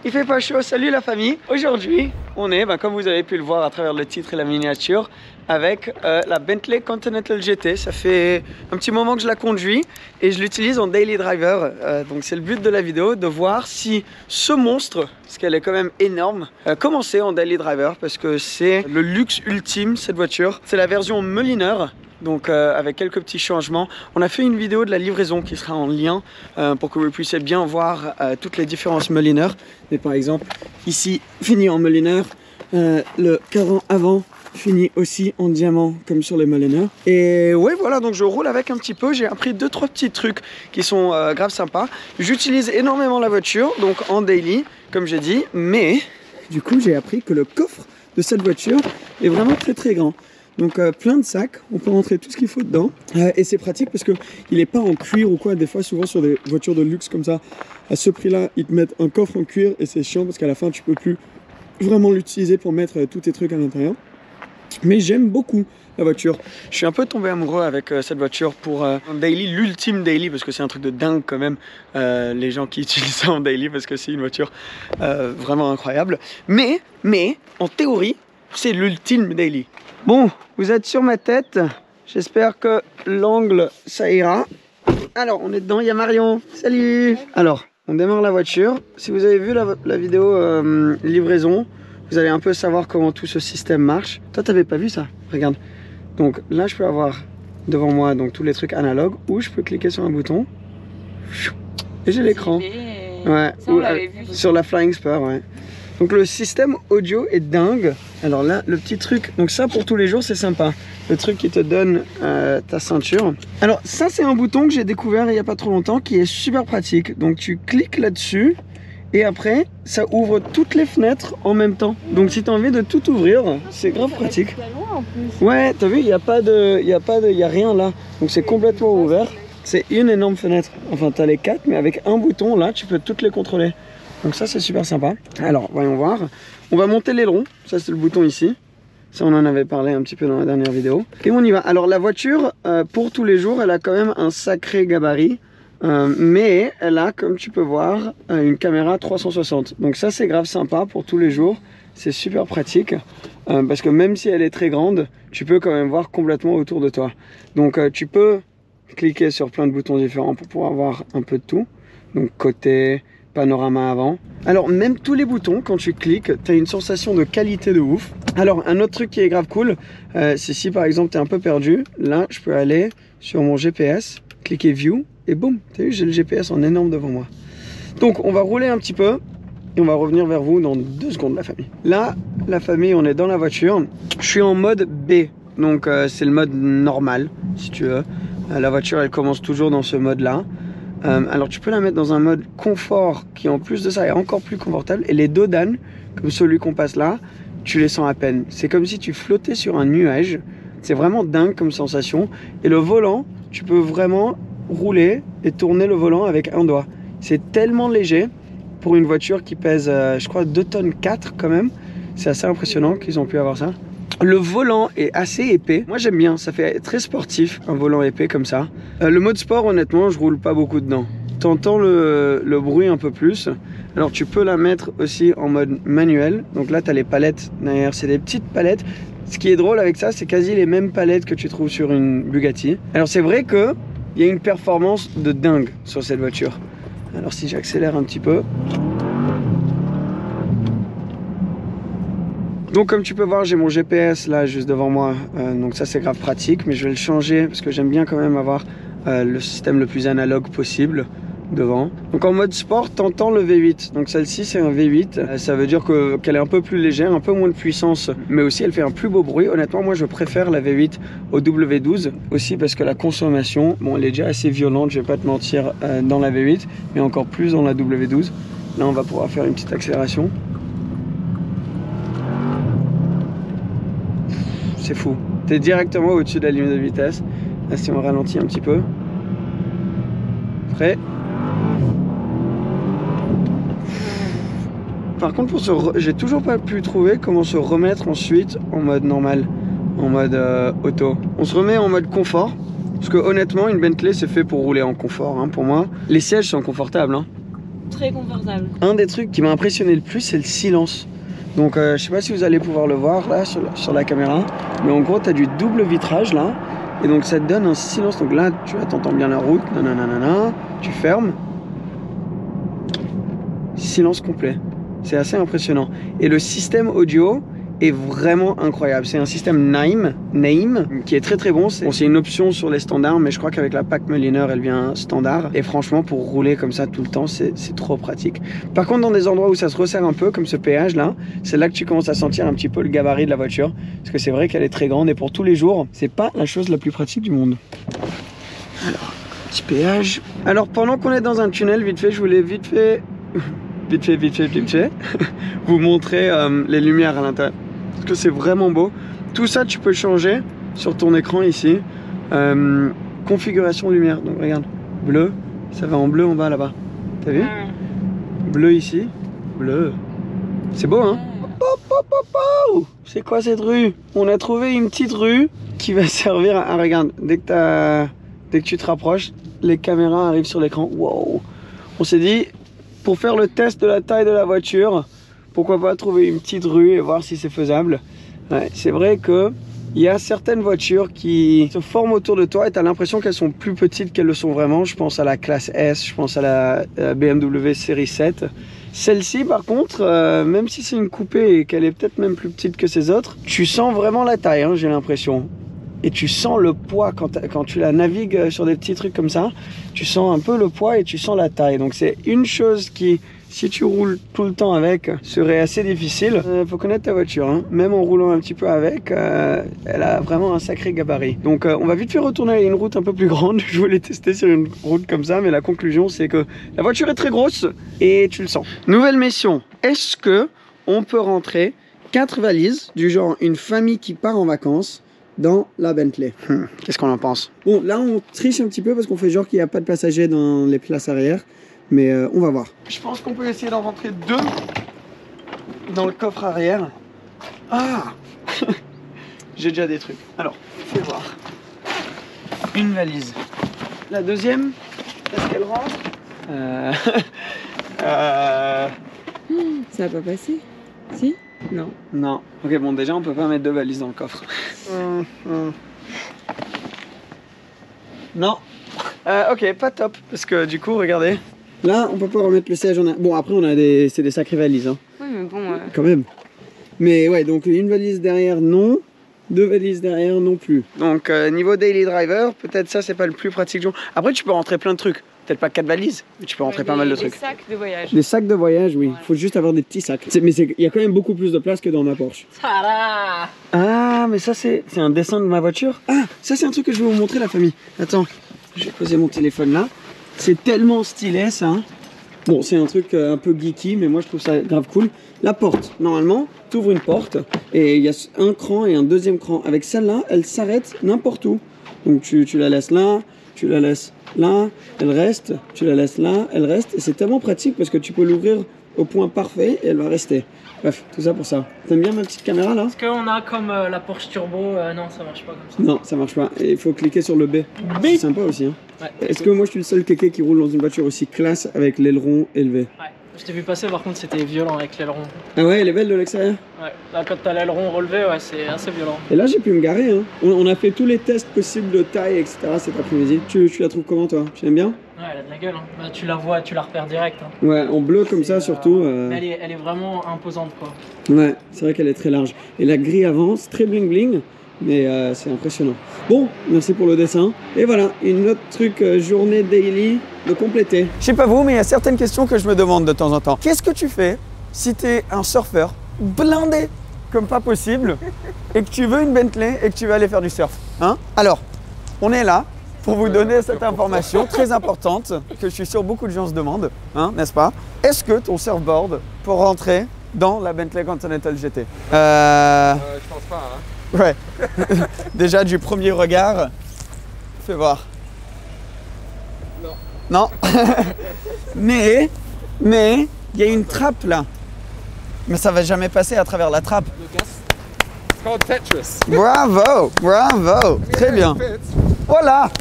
Il fait pas chaud, salut la famille. Aujourd'hui, on est, comme vous avez pu le voir à travers le titre et la miniature, avec la Bentley Continental GT. Ça fait un petit moment que je la conduis et je l'utilise en daily driver. Donc c'est le but de la vidéo, de voir si ce monstre, parce qu'elle est quand même énorme, commençait en daily driver, parce que c'est le luxe ultime cette voiture. C'est la version Mulliner. Donc avec quelques petits changements. On a fait une vidéo de la livraison qui sera en lien pour que vous puissiez bien voir toutes les différences Mulliner. Mais par exemple, ici, fini en Mulliner. Le cadran avant fini aussi en diamant comme sur les Mulliner. Et ouais, voilà, donc je roule avec un petit peu. J'ai appris 2-3 petits trucs qui sont grave sympas. J'utilise énormément la voiture, donc en daily, comme j'ai dit. Mais du coup, j'ai appris que le coffre de cette voiture est vraiment très grand. Donc plein de sacs, on peut rentrer tout ce qu'il faut dedans et c'est pratique parce qu'il n'est pas en cuir ou quoi. Des fois, souvent sur des voitures de luxe comme ça, à ce prix là, ils te mettent un coffre en cuir et c'est chiant parce qu'à la fin tu peux plus vraiment l'utiliser pour mettre tous tes trucs à l'intérieur. Mais j'aime beaucoup la voiture. Je suis un peu tombé amoureux avec cette voiture pour un daily, l'ultime daily, parce que c'est un truc de dingue quand même, les gens qui utilisent ça en daily, parce que c'est une voiture vraiment incroyable. Mais en théorie, c'est l'ultime daily. Bon, vous êtes sur ma tête, j'espère que l'angle ça ira. Alors, on est dedans, il y a Marion, salut. Alors, on démarre la voiture. Si vous avez vu la vidéo livraison, vous allez un peu savoir comment tout ce système marche. Toi, t'avais pas vu ça? Regarde. Donc là, je peux avoir devant moi donc tous les trucs analogues, ou je peux cliquer sur un bouton et j'ai l'écran. Ouais, ça, on l'avait vu sur la Flying Spur, ouais. Donc le système audio est dingue. Alors là, le petit truc, donc ça pour tous les jours, c'est sympa. Le truc qui te donne ta ceinture. Alors ça, c'est un bouton que j'ai découvert il n'y a pas trop longtemps qui est super pratique. Donc tu cliques là-dessus et après, ça ouvre toutes les fenêtres en même temps. Donc si tu as envie de tout ouvrir, c'est grave pratique. Ouais, t'as vu, il n'y a rien là. Donc c'est complètement ouvert. C'est une énorme fenêtre. Enfin, tu as les 4, mais avec un bouton, là, tu peux toutes les contrôler. Donc ça, c'est super sympa. Alors, voyons voir. On va monter l'aileron. Ça, c'est le bouton ici. Ça, on en avait parlé un petit peu dans la dernière vidéo. Et on y va. Alors, la voiture, pour tous les jours, elle a quand même un sacré gabarit. Mais elle a, comme tu peux voir, une caméra 360. Donc ça, c'est grave sympa pour tous les jours. C'est super pratique. Parce que même si elle est très grande, tu peux quand même voir complètement autour de toi. Donc, tu peux cliquer sur plein de boutons différents pour pouvoir voir un peu de tout. Donc, côté... panorama avant. Alors même tous les boutons, quand tu cliques, tu as une sensation de qualité de ouf. Alors un autre truc qui est grave cool, c'est si par exemple tu es un peu perdu, là je peux aller sur mon GPS, cliquer View et boum, tu as vu, j'ai le GPS en énorme devant moi. Donc on va rouler un petit peu et on va revenir vers vous dans 2 secondes la famille. Là la famille, on est dans la voiture, je suis en mode B, donc c'est le mode normal si tu veux. La voiture elle commence toujours dans ce mode là. Alors tu peux la mettre dans un mode confort qui en plus de ça est encore plus confortable, et les dos d'âne comme celui qu'on passe là, tu les sens à peine. C'est comme si tu flottais sur un nuage. C'est vraiment dingue comme sensation. Et le volant, tu peux vraiment rouler et tourner le volant avec un doigt. C'est tellement léger pour une voiture qui pèse je crois 2 tonnes 4 quand même. C'est assez impressionnant qu'ils ont pu avoir ça. Le volant est assez épais. Moi j'aime bien, ça fait très sportif un volant épais comme ça. Le mode sport, honnêtement, je roule pas beaucoup dedans. T'entends le bruit un peu plus. Alors tu peux la mettre aussi en mode manuel. Donc là tu as les palettes derrière, c'est des petites palettes. Ce qui est drôle avec ça, c'est quasi les mêmes palettes que tu trouves sur une Bugatti. Alors c'est vrai que il y a une performance de dingue sur cette voiture. Alors si j'accélère un petit peu, Donc comme tu peux voir, j'ai mon GPS là juste devant moi, donc ça c'est grave pratique, mais je vais le changer parce que j'aime bien quand même avoir le système le plus analogue possible devant. Donc en mode sport, t'entends le V8, donc celle-ci c'est un V8, ça veut dire qu'elle est un peu plus légère, un peu moins de puissance, mais aussi elle fait un plus beau bruit. Honnêtement moi je préfère la V8 au W12, aussi parce que la consommation, bon elle est déjà assez violente, je vais pas te mentir, dans la V8, mais encore plus dans la W12. Là on va pouvoir faire une petite accélération. C'est fou, t'es directement au-dessus de la limite de vitesse. Là si on ralentit un petit peu, prêt. Par contre, j'ai toujours pas pu trouver comment se remettre ensuite en mode normal, en mode auto. On se remet en mode confort, parce que honnêtement, une Bentley c'est fait pour rouler en confort, hein, pour moi. Les sièges sont confortables. Hein. Très confortable. Un des trucs qui m'a impressionné le plus, c'est le silence. Donc je sais pas si vous allez pouvoir le voir là sur la caméra, mais en gros, tu as du double vitrage là, et donc ça te donne un silence. Donc là, tu entends bien la route, nanana, tu fermes, silence complet. C'est assez impressionnant. Et le système audio est vraiment incroyable. C'est un système Naim qui est très très bon. C'est une option sur les standards, mais je crois qu'avec la Pack Mulliner, elle vient standard. Et franchement, pour rouler comme ça tout le temps, c'est trop pratique. Par contre, dans des endroits où ça se resserre un peu, comme ce péage là, c'est là que tu commences à sentir un petit peu le gabarit de la voiture. Parce que c'est vrai qu'elle est très grande et pour tous les jours, c'est pas la chose la plus pratique du monde. Alors, petit péage. Alors, pendant qu'on est dans un tunnel, vite fait, je voulais vite fait vous montrer les lumières à l'intérieur, parce que c'est vraiment beau. Tout ça tu peux changer sur ton écran ici. Configuration lumière, donc regarde, bleu, ça va en bleu en bas là-bas, t'as vu? Bleu ici, bleu, c'est beau hein. C'est quoi cette rue? On a trouvé une petite rue qui va servir à regarde, dès que tu te rapproches, les caméras arrivent sur l'écran. Wow. On s'est dit, pour faire le test de la taille de la voiture, pourquoi pas trouver une petite rue et voir si c'est faisable. Ouais, c'est vrai que il y a certaines voitures qui se forment autour de toi et tu as l'impression qu'elles sont plus petites qu'elles le sont vraiment. Je pense à la classe S, je pense à la BMW série 7. Celle-ci par contre, même si c'est une coupée et qu'elle est peut-être même plus petite que ces autres, tu sens vraiment la taille, hein, j'ai l'impression. Et tu sens le poids quand tu la navigues sur des petits trucs comme ça, tu sens un peu le poids et tu sens la taille. Donc c'est une chose qui, si tu roules tout le temps avec, serait assez difficile. Faut connaître ta voiture, hein. Même en roulant un petit peu avec, elle a vraiment un sacré gabarit. Donc on va vite faire retourner à une route un peu plus grande. Je voulais tester sur une route comme ça, mais la conclusion c'est que la voiture est très grosse et tu le sens. Nouvelle mission, est-ce que on peut rentrer 4 valises, du genre une famille qui part en vacances, dans la Bentley? Qu'est-ce qu'on en pense? Bon, là on triche un petit peu parce qu'on fait genre qu'il n'y a pas de passagers dans les places arrière, mais on va voir. Je pense qu'on peut essayer d'en rentrer 2 dans le coffre arrière. Ah j'ai déjà des trucs. Alors, fais voir. Une valise. La deuxième, est-ce qu'elle rentre? Ça va pas passer? Si? Non. Non. Ok, bon, déjà, on peut pas mettre 2 valises dans le coffre. Non. Ok, pas top. Parce que du coup, regardez. Là, on peut pas remettre le siège. Bon, après, c'est des sacrées valises. Hein. Oui, mais bon. Quand même. Mais ouais, donc une valise derrière, non. 2 valises derrière, non plus. Donc, niveau daily driver, peut-être ça, c'est pas le plus pratique du monde. Après, tu peux rentrer plein de trucs. Peut-être pas 4 valises, mais tu peux rentrer pas mal de trucs. Des sacs de voyage. Des sacs de voyage, oui. Il Ouais. faut juste avoir des petits sacs. Mais il y a quand même beaucoup plus de place que dans ma Porsche. Tada! Ah, mais ça, c'est un dessin de ma voiture. Ah, ça, c'est un truc que je vais vous montrer, la famille. Attends, je vais poser mon téléphone là. C'est tellement stylé, ça. Hein. Bon, c'est un truc un peu geeky, mais moi, je trouve ça grave cool. La porte, normalement, tu ouvres une porte et il y a un cran et un deuxième cran. Avec celle-là, elle s'arrête n'importe où. Donc, tu la laisses là, tu la laisses là, elle reste, tu la laisses là, elle reste. Et c'est tellement pratique parce que tu peux l'ouvrir au point parfait et elle va rester. Bref, tout ça pour ça. T'aimes bien ma petite caméra là? Est-ce qu'on a comme la Porsche Turbo? Non, ça marche pas comme ça. Non, ça marche pas. Et il faut cliquer sur le B. C'est sympa aussi. Hein. Ouais. Est-ce que moi je suis le seul kéké qui roule dans une voiture aussi classe avec l'aileron élevé? Ouais. Je t'ai vu passer, par contre, c'était violent avec l'aileron. Ah ouais, elle est belle de l'extérieur? Ouais. Là, quand t'as l'aileron relevé, ouais, c'est assez violent. Et là j'ai pu me garer. Hein. On a fait tous les tests possibles de taille, etc. cet après-midi. Tu la trouves comment toi? Tu l'aimes bien? Ouais, elle a de la gueule. Hein. Bah, tu la vois, tu la repères direct. Hein. Ouais, en bleu comme ça surtout. Mais elle est vraiment imposante quoi. Ouais, c'est vrai qu'elle est très large. Et la grille avance, très bling bling, mais c'est impressionnant. Bon, merci pour le dessin. Et voilà, une autre truc journée daily de compléter. Je sais pas vous, mais il y a certaines questions que je me demande de temps en temps. Qu'est-ce que tu fais si tu es un surfeur blindé comme pas possible et que tu veux une Bentley et que tu veux aller faire du surf, hein? Alors, on est là pour vous donner cette information très importante que je suis sûr beaucoup de gens se demandent, hein, n'est-ce pas? Est-ce que ton surfboard peut rentrer dans la Bentley Continental GT? Je pense pas. Hein. Ouais. Déjà du premier regard, fais voir. Non. mais il y a une trappe là. Mais ça va jamais passer à travers la trappe. It's called Tetris. Bravo, bravo, très bien. Voilà,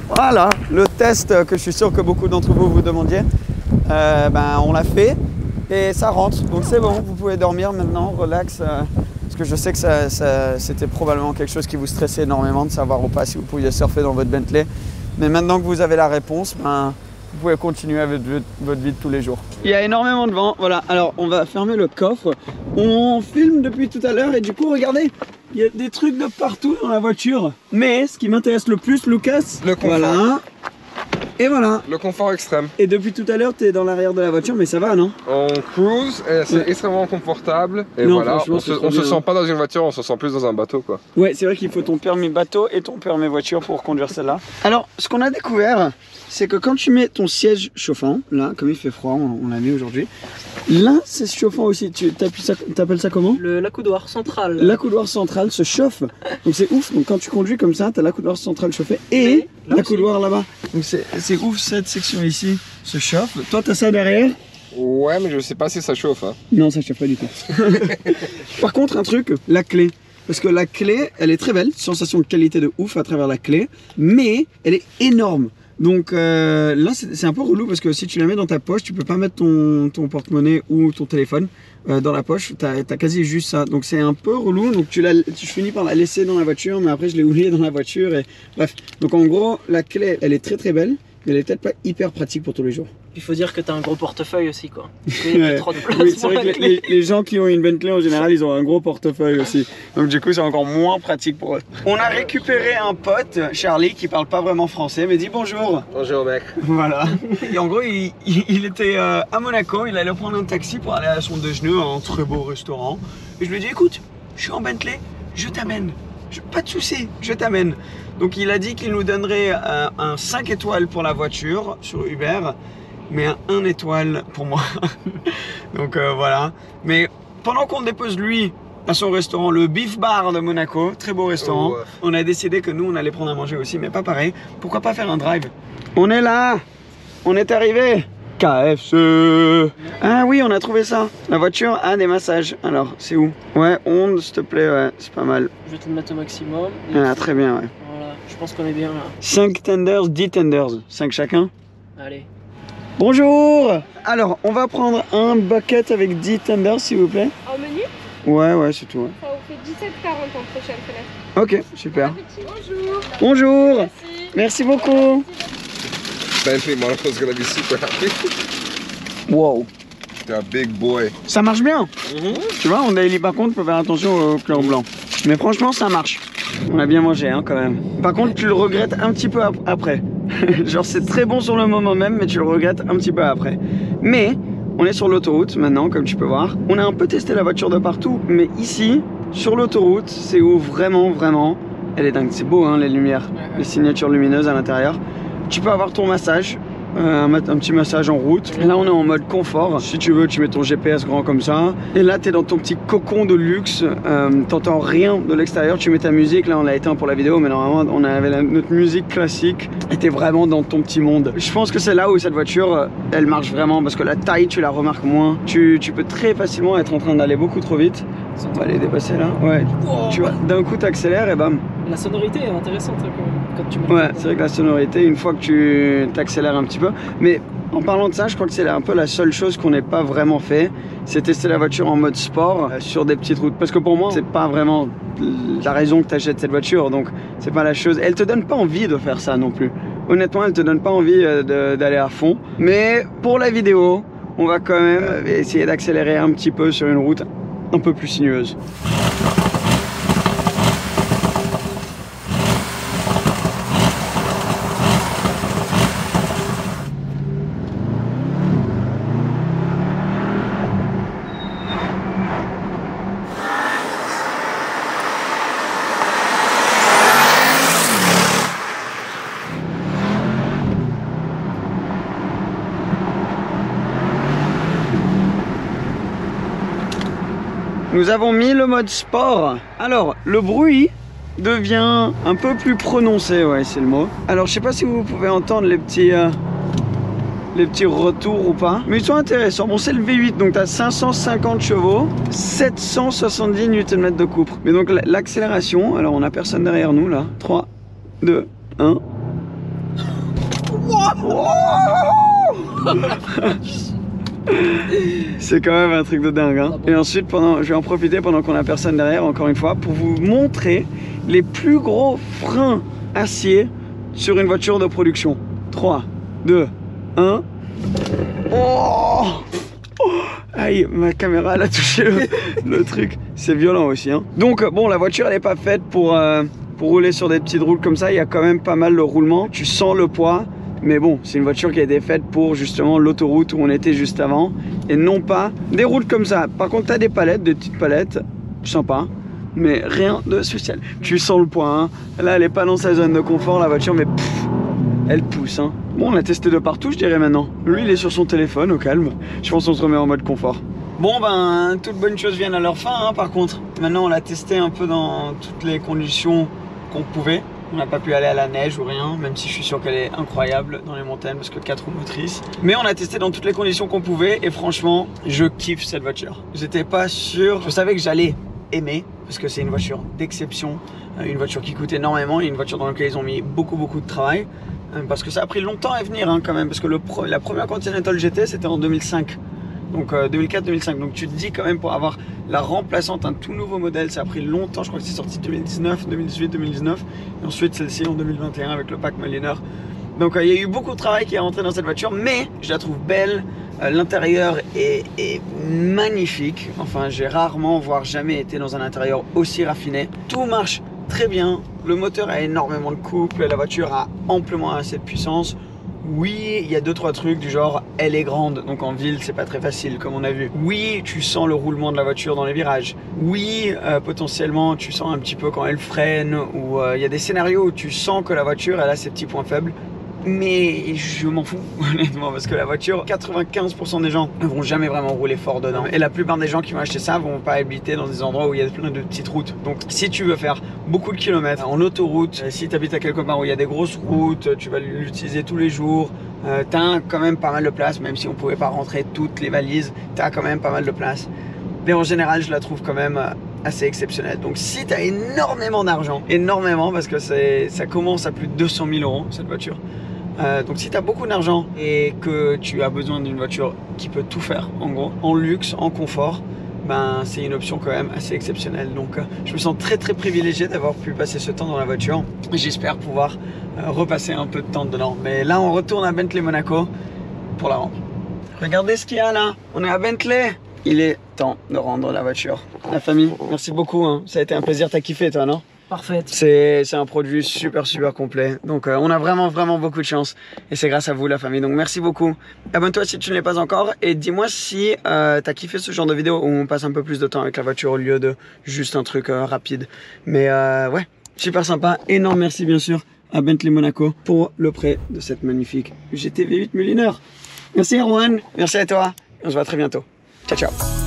voilà, le test que je suis sûr que beaucoup d'entre vous vous demandiez, on l'a fait et ça rentre. Donc c'est bon, vous pouvez dormir maintenant, relax. Parce que je sais que c'était probablement quelque chose qui vous stressait énormément de savoir ou pas si vous pouviez surfer dans votre Bentley. Mais maintenant que vous avez la réponse, vous pouvez continuer avec votre vie de tous les jours. Il y a énormément de vent, voilà. Alors on va fermer le coffre. On filme depuis tout à l'heure et du coup regardez, il y a des trucs de partout dans la voiture. Mais ce qui m'intéresse le plus, Lucas, le confort. Voilà. Et voilà. Le confort extrême. Et depuis tout à l'heure, tu es dans l'arrière de la voiture, mais ça va, non? On cruise et c'est extrêmement confortable. Et non, voilà, on se sent pas dans une voiture, on se sent plus dans un bateau, quoi. Ouais, c'est vrai qu'il faut ton permis bateau et ton permis voiture pour conduire celle-là. Alors, ce qu'on a découvert, c'est que quand tu mets ton siège chauffant, là, comme il fait froid, on l'a mis aujourd'hui, là, c'est chauffant aussi. Tu t'appelles ça comment? L'accoudoir central. L'accoudoir central se chauffe. Donc c'est ouf. Donc quand tu conduis comme ça, tu as l'accoudoir central chauffé et l'accoudoir là-bas. Donc c'est ouf, cette section ici se chauffe. Toi, tu as ça derrière? Ouais, mais je sais pas si ça chauffe. Hein. Non, ça chauffe pas du tout. Par contre, un truc, la clé. Parce que la clé, elle est très belle, sensation de qualité de ouf à travers la clé, mais elle est énorme. Donc là, c'est un peu relou parce que si tu la mets dans ta poche, tu peux pas mettre ton porte-monnaie ou ton téléphone dans la poche. T'as quasi juste ça. Donc c'est un peu relou. Donc tu finis par la laisser dans la voiture, mais après je l'ai oublié dans la voiture. Et bref. Donc en gros, la clé, elle est très très belle, mais elle est peut-être pas hyper pratique pour tous les jours. Il faut dire que tu as un gros portefeuille aussi quoi. Ouais. Trop de place. Oui, c'est vrai que les gens qui ont une Bentley en général, ils ont un gros portefeuille aussi. Donc du coup, c'est encore moins pratique pour eux. On a récupéré un pote, Charlie, qui parle pas vraiment français, mais dit bonjour. Bonjour mec. Voilà. Et en gros, il était à Monaco, il allait prendre un taxi pour aller à son déjeuner à un très beau restaurant. Et je lui ai dit, écoute, je suis en Bentley, je t'amène. Pas de souci, je t'amène. Donc il a dit qu'il nous donnerait un 5 étoiles pour la voiture sur Uber, mais un 1 étoile pour moi. Donc voilà. Mais pendant qu'on dépose lui à son restaurant, le Beef Bar de Monaco, très beau restaurant, on a décidé que nous on allait prendre à manger aussi, mais pas pareil. Pourquoi pas faire un drive? On est là, on est arrivé. KFC. Ah oui, on a trouvé ça. La voiture a des massages. Alors, c'est où? Ouais, onde, s'il te plaît, ouais, c'est pas mal. Je vais te mettre au maximum. Ah, très bien, ouais. Voilà, je pense qu'on est bien là. 5 tenders, 10 tenders. 5 chacun. Allez. Bonjour. Alors, on va prendre un bucket avec 10 tenders, s'il vous plaît. En menu? Ouais, c'est tout. Ouais. Ça vous fait 17,40 en prochaine fenêtre. Ok, super. Bonjour. Bonjour. Merci. Merci beaucoup. Bentley Monaco's gonna be super happy. Wow. T'es un big boy. Ça marche bien. Tu vois, on daily par contre, faut faire attention au chlore blanc. Mais franchement, ça marche. On a bien mangé, hein, quand même. Par contre, tu le regrettes un petit peu après. Genre, c'est très bon sur le moment même, mais tu le regrettes un petit peu après. Mais, on est sur l'autoroute maintenant, comme tu peux voir. On a un peu testé la voiture de partout, mais ici, sur l'autoroute, c'est où vraiment, elle est dingue. C'est beau, hein, les lumières, les signatures lumineuses à l'intérieur. Tu peux avoir ton massage, un petit massage en route. Là, on est en mode confort. Si tu veux, tu mets ton GPS grand comme ça. Et là, tu es dans ton petit cocon de luxe. T'entends rien de l'extérieur. Tu mets ta musique. Là, on l'a éteint pour la vidéo, mais normalement, on avait notre musique classique. Et t'es vraiment dans ton petit monde. Je pense que c'est là où cette voiture, elle marche vraiment. Parce que la taille, tu la remarques moins. Tu peux très facilement être en train d'aller beaucoup trop vite. On va les dépasser là. Ouais. Wow. Tu vois, d'un coup, t'accélères et bam. La sonorité est intéressante quand tu mets. Ouais, c'est vrai que la sonorité, une fois que tu t'accélères un petit peu. Mais en parlant de ça, je crois que c'est un peu la seule chose qu'on n'ait pas vraiment fait, c'est tester la voiture en mode sport sur des petites routes. Parce que pour moi, c'est pas vraiment la raison que tu achètes cette voiture. Donc, c'est pas la chose. Elle te donne pas envie de faire ça non plus. honnêtement, elle te donne pas envie d'aller à fond. Mais pour la vidéo, on va quand même essayer d'accélérer un petit peu sur une route un peu plus sinueuse. Nous avons mis le mode sport. Alors, le bruit devient un peu plus prononcé, ouais, c'est le mot. Alors, je sais pas si vous pouvez entendre les petits retours ou pas, mais ils sont intéressants. Bon, c'est le V8, donc tu as 550 chevaux, 770 Nm de couple. Mais donc, l'accélération, alors on a personne derrière nous là. 3, 2, 1. C'est quand même un truc de dingue, hein. Et ensuite, je vais en profiter pendant qu'on a personne derrière, encore une fois, pour vous montrer les plus gros freins acier sur une voiture de production. 3, 2, 1. Oh, aïe, ma caméra elle a touché le truc. C'est violent aussi, hein. Donc bon, la voiture elle n'est pas faite pour rouler sur des petites routes comme ça. Il y a quand même pas mal de roulement. Tu sens le poids. Mais bon, c'est une voiture qui a été faite pour justement l'autoroute où on était juste avant et non pas des routes comme ça. Par contre, tu as des palettes, des petites palettes, sympa, mais rien de spécial. Tu sens le poids, hein. Là, elle n'est pas dans sa zone de confort, la voiture, mais elle pousse, hein. Bon, on l'a testé de partout, je dirais maintenant. Lui, il est sur son téléphone, au calme. Je pense qu'on se remet en mode confort. Bon, ben, toutes bonnes choses viennent à leur fin, hein, par contre. Maintenant, on l'a testé un peu dans toutes les conditions qu'on pouvait. On n'a pas pu aller à la neige ou rien, même si je suis sûr qu'elle est incroyable dans les montagnes parce que 4 roues motrices. Mais on a testé dans toutes les conditions qu'on pouvait et franchement, je kiffe cette voiture. J'étais pas sûr, je savais que j'allais aimer parce que c'est une voiture d'exception, une voiture qui coûte énormément et une voiture dans laquelle ils ont mis beaucoup de travail. Parce que ça a pris longtemps à venir hein, quand même, parce que la première Continental GT c'était en 2005. Donc 2004-2005, donc tu te dis quand même pour avoir la remplaçante, un tout nouveau modèle, ça a pris longtemps, je crois que c'est sorti 2019, 2018, 2019 et ensuite celle-ci en 2021 avec le pack Mulliner. Donc il y a eu beaucoup de travail qui est rentré dans cette voiture, mais je la trouve belle, l'intérieur est magnifique, enfin j'ai rarement, voire jamais été dans un intérieur aussi raffiné. Tout marche très bien, le moteur a énormément de couple, la voiture a amplement assez de puissance. Oui, il y a 2-3 trucs du genre, elle est grande, donc en ville c'est pas très facile comme on a vu. Oui, tu sens le roulement de la voiture dans les virages. Oui, potentiellement tu sens un petit peu quand elle freine, ou il y a des scénarios où tu sens que la voiture elle a ses petits points faibles. Mais je m'en fous honnêtement parce que la voiture, 95% des gens ne vont jamais vraiment rouler fort dedans. Et la plupart des gens qui vont acheter ça vont pas habiter dans des endroits où il y a plein de petites routes. Donc si tu veux faire beaucoup de kilomètres en autoroute, si tu habites à quelque part où il y a des grosses routes, tu vas l'utiliser tous les jours, tu as quand même pas mal de place, même si on pouvait pas rentrer toutes les valises, tu as quand même pas mal de place. Mais en général, je la trouve quand même assez exceptionnelle. Donc si tu as énormément d'argent, énormément parce que ça commence à plus de 200 000 € cette voiture. Donc si tu as beaucoup d'argent et que tu as besoin d'une voiture qui peut tout faire en gros, en luxe, en confort, ben c'est une option quand même assez exceptionnelle. Donc je me sens très privilégié d'avoir pu passer ce temps dans la voiture. J'espère pouvoir repasser un peu de temps dedans. Mais là on retourne à Bentley Monaco pour la rampe. Regardez ce qu'il y a là, on est à Bentley. Il est temps de rendre la voiture. La famille, merci beaucoup, hein. Ça a été un plaisir, t'as kiffé toi non? Parfaite. C'est un produit super complet. Donc on a vraiment beaucoup de chance. Et c'est grâce à vous la famille. Donc merci beaucoup. Abonne-toi si tu ne l'es pas encore. Et dis-moi si t'as kiffé ce genre de vidéo où on passe un peu plus de temps avec la voiture au lieu de juste un truc rapide. Mais ouais, super sympa. Énorme merci bien sûr à Bentley Monaco pour le prêt de cette magnifique GT V8 Mulliner. Merci Erwan. Merci à toi. Et on se voit très bientôt. Ciao ciao.